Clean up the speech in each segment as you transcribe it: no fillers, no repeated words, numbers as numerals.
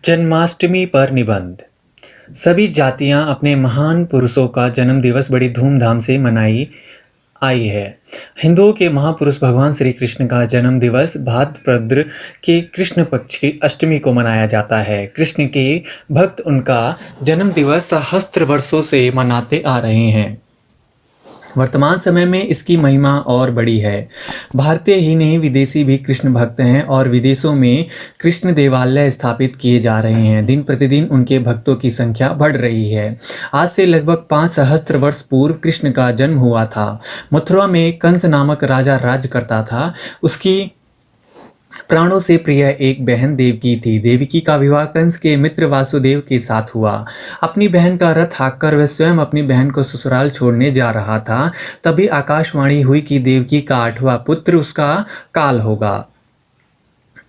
जन्माष्टमी पर निबंध। सभी जातियां अपने महान पुरुषों का जन्म दिवस बड़ी धूमधाम से मनाई आई है। हिंदुओं के महापुरुष भगवान श्री कृष्ण का जन्म दिवस भाद्रपद के कृष्ण पक्ष की अष्टमी को मनाया जाता है। कृष्ण के भक्त उनका जन्म दिवस सहस्त्र वर्षों से मनाते आ रहे हैं। वर्तमान समय में इसकी महिमा और बड़ी है। भारतीय ही नहीं विदेशी भी कृष्ण भक्त हैं और विदेशों में कृष्ण देवालय स्थापित किए जा रहे हैं। दिन प्रतिदिन उनके भक्तों की संख्या बढ़ रही है। आज से लगभग 5 सहस्त्र वर्ष पूर्व कृष्ण का जन्म हुआ था। मथुरा में कंस नामक राजा राज्य करता था। उसकी प्राणों से प्रिय एक बहन देवकी थी। देवकी का विवाह कंस के मित्र वासुदेव के साथ हुआ। अपनी बहन का रथ हाँककर वह स्वयं अपनी बहन को ससुराल छोड़ने जा रहा था। तभी आकाशवाणी हुई कि देवकी का 8वां पुत्र उसका काल होगा।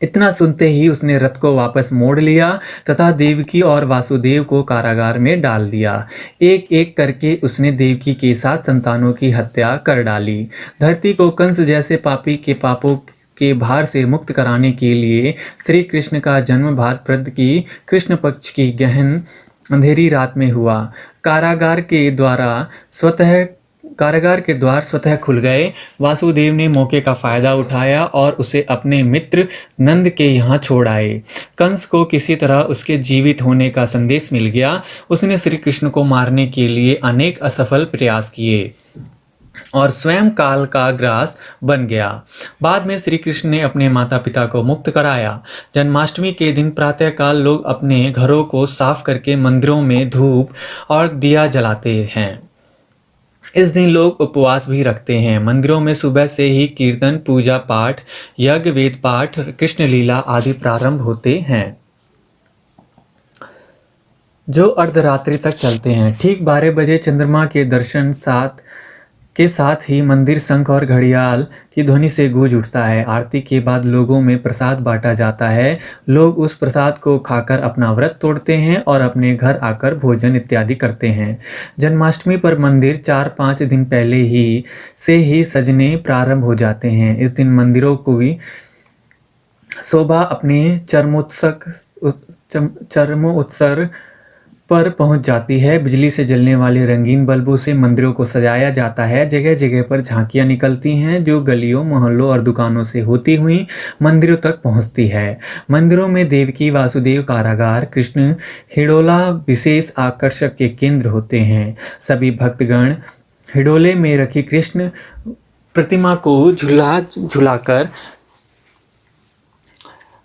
इतना सुनते ही उसने रथ को वापस मोड़ लिया तथा देवकी और वासुदेव को कारागार में डाल दिया। एक एक करके उसने देवकी के 7 संतानों की हत्या कर डाली। धरती को कंस जैसे पापी के पापों के भार से मुक्त कराने के लिए श्री कृष्ण का जन्म भाद्रपद की कृष्ण पक्ष की गहन अंधेरी रात में हुआ। कारागार के द्वार स्वतः खुल गए। वासुदेव ने मौके का फायदा उठाया और उसे अपने मित्र नंद के यहाँ छोड़ आए। कंस को किसी तरह उसके जीवित होने का संदेश मिल गया। उसने श्री कृष्ण को मारने के लिए अनेक असफल प्रयास किए और स्वयं काल का ग्रास बन गया। बाद में श्री कृष्ण ने अपने माता पिता को मुक्त कराया। जन्माष्टमी के दिन प्रातःकाल लोग अपने घरों को साफ करके मंदिरों में धूप और दिया जलाते हैं। इस दिन लोग उपवास भी रखते हैं। मंदिरों में सुबह से ही कीर्तन, पूजा पाठ, यज्ञ, वेद पाठ, कृष्ण लीला आदि प्रारंभ होते हैं जो अर्धरात्रि तक चलते हैं। ठीक 12 बजे चंद्रमा के दर्शन के साथ ही मंदिर शंख और घड़ियाल की ध्वनि से गूंज उठता है। आरती के बाद लोगों में प्रसाद बांटा जाता है। लोग उस प्रसाद को खाकर अपना व्रत तोड़ते हैं और अपने घर आकर भोजन इत्यादि करते हैं। जन्माष्टमी पर मंदिर 4-5 दिन पहले से ही सजने प्रारंभ हो जाते हैं। इस दिन मंदिरों को भी शोभा अपने चरमोत्सव पर पहुंच जाती है। बिजली से जलने वाले रंगीन बल्बों से मंदिरों को सजाया जाता है। जगह जगह पर झांकियां निकलती हैं जो गलियों, मोहल्लों और दुकानों से होती हुई मंदिरों तक पहुंचती है। मंदिरों में देवकी, वासुदेव, कारागार, कृष्ण, हिडोला विशेष आकर्षण के केंद्र होते हैं। सभी भक्तगण हिडोले में रखी कृष्ण प्रतिमा को झुलाकर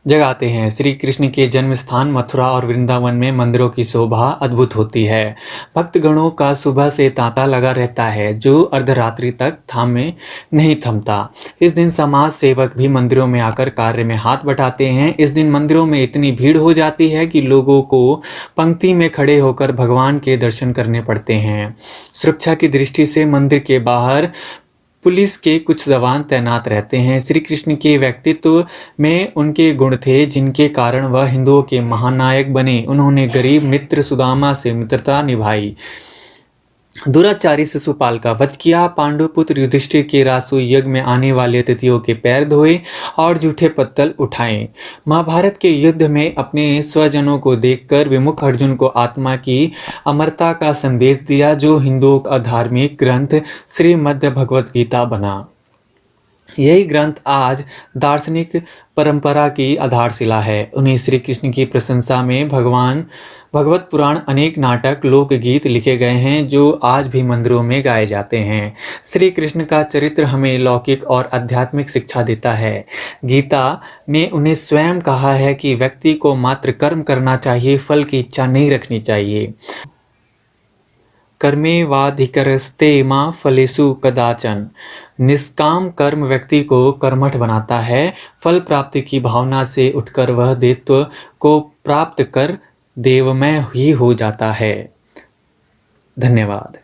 जगाते हैं। श्री कृष्ण के जन्म स्थान मथुरा और वृंदावन में मंदिरों की शोभा अद्भुत होती है। भक्तगणों का सुबह से तांता लगा रहता है जो अर्धरात्रि तक नहीं थमता। इस दिन समाज सेवक भी मंदिरों में आकर कार्य में हाथ बटाते हैं। इस दिन मंदिरों में इतनी भीड़ हो जाती है कि लोगों को पंक्ति में खड़े होकर भगवान के दर्शन करने पड़ते हैं। सुरक्षा की दृष्टि से मंदिर के बाहर पुलिस के कुछ जवान तैनात रहते हैं। श्री कृष्ण के व्यक्तित्व में उनके गुण थे जिनके कारण वह हिंदुओं के महानायक बने। उन्होंने गरीब मित्र सुदामा से मित्रता निभाई, दुराचारी शिशुपाल का वध किया, पांडुपुत्र युधिष्ठिर के रासु यज्ञ में आने वाले अतिथियों के पैर धोए और जूठे पत्तल उठाए। महाभारत के युद्ध में अपने स्वजनों को देखकर विमुख अर्जुन को आत्मा की अमरता का संदेश दिया जो हिंदुओं का धार्मिक ग्रंथ श्रीमद् भगवत गीता बना। यही ग्रंथ आज दार्शनिक परंपरा की आधारशिला है। उन्हीं श्री कृष्ण की प्रशंसा में भगवत पुराण, अनेक नाटक, लोकगीत लिखे गए हैं जो आज भी मंदिरों में गाए जाते हैं। श्री कृष्ण का चरित्र हमें लौकिक और आध्यात्मिक शिक्षा देता है। गीता ने उन्हें स्वयं कहा है कि व्यक्ति को मात्र कर्म करना चाहिए, फल की इच्छा नहीं रखनी चाहिए। कर्मेवाधिकारस्ते मा फलेषु कदाचन। निष्काम कर्म व्यक्ति को कर्मठ बनाता है। फल प्राप्ति की भावना से उठकर वह देवत्व को प्राप्त कर देवमय ही हो जाता है। धन्यवाद।